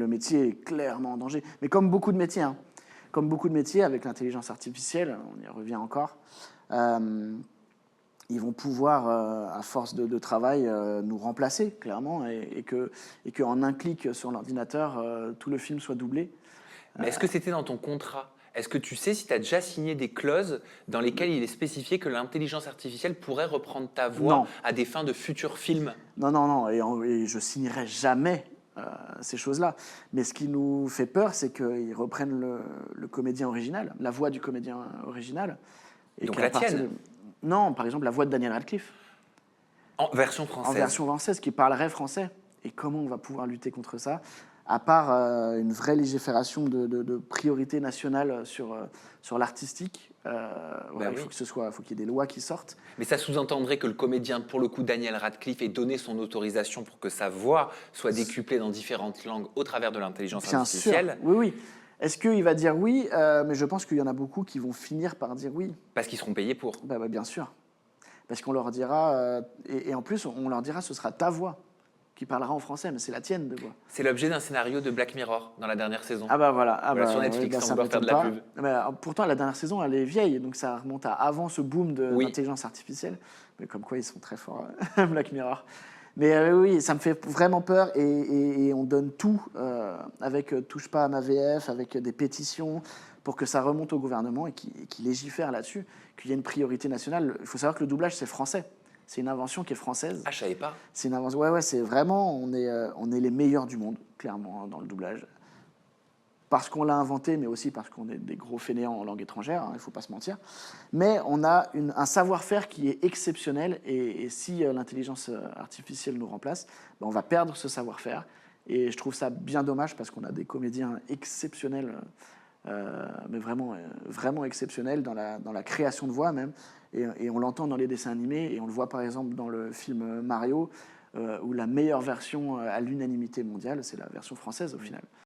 Le métier est clairement en danger. Mais comme beaucoup de métiers, hein, comme beaucoup de métiers avec l'intelligence artificielle, on y revient encore, ils vont pouvoir, à force de travail, nous remplacer, clairement, et qu'en un clic sur l'ordinateur, tout le film soit doublé. Mais est-ce que c'était dans ton contrat? Est-ce que tu sais si tu as déjà signé des clauses dans lesquelles il est spécifié que l'intelligence artificielle pourrait reprendre ta voix Non, à des fins de futurs films? non, non, non, et je signerai jamais ces choses-là. Mais ce qui nous fait peur, c'est qu'ils reprennent le comédien original, la voix du comédien original, et Donc qu'à la partir tienne, de... Non, par exemple, la voix de Daniel Radcliffe, en version en française. version française, qui parlerait français. Et comment on va pouvoir lutter contre ça? À part une vraie légifération de priorité nationale sur l'artistique, Bah voilà, oui. faut qu'il y ait des lois qui sortent. Mais ça sous-entendrait que le comédien, pour le coup Daniel Radcliffe, ait donné son autorisation pour que sa voix soit décuplée dans différentes langues au travers de l'intelligence Bien sûr, artificielle, oui, oui. Est-ce qu'il va dire oui? Mais je pense qu'il y en a beaucoup qui vont finir par dire oui. parce qu'ils seront payés pour. Bah, bien sûr. Parce qu'on leur dira, et en plus, on leur dira, ce sera ta voix qui parlera en français, mais c'est la tienne de voix. C'est l'objet d'un scénario de Black Mirror dans la dernière saison. Ah bah voilà, ah Voilà, sur bah, ouais, Netflix, bah, sans ça vouloir faire m'étonne de la pas. pub. Bah, pourtant, la dernière saison, elle est vieille, donc ça remonte à avant ce boom Oui. d'intelligence artificielle. Mais comme quoi, ils sont très forts, Black Mirror. Mais oui, ça me fait vraiment peur, et on donne tout avec Touche pas à ma VF, avec des pétitions, pour que ça remonte au gouvernement et qu'il légifère là-dessus, qu'il y ait une priorité nationale. Il faut savoir que le doublage, c'est français. C'est une invention qui est française. Ah, je savais pas. C'est une invention. Ouais, ouais, c'est vraiment, on est les meilleurs du monde, clairement, hein, dans le doublage. Parce qu'on l'a inventé, mais aussi parce qu'on est des gros fainéants en langue étrangère, hein, il ne faut pas se mentir. Mais on a un savoir-faire qui est exceptionnel, et si l'intelligence artificielle nous remplace, ben on va perdre ce savoir-faire. Et je trouve ça bien dommage, parce qu'on a des comédiens exceptionnels, mais vraiment, vraiment exceptionnels dans la création de voix même. Et on l'entend dans les dessins animés, et on le voit par exemple dans le film Mario, où la meilleure version à l'unanimité mondiale, c'est la version française au final.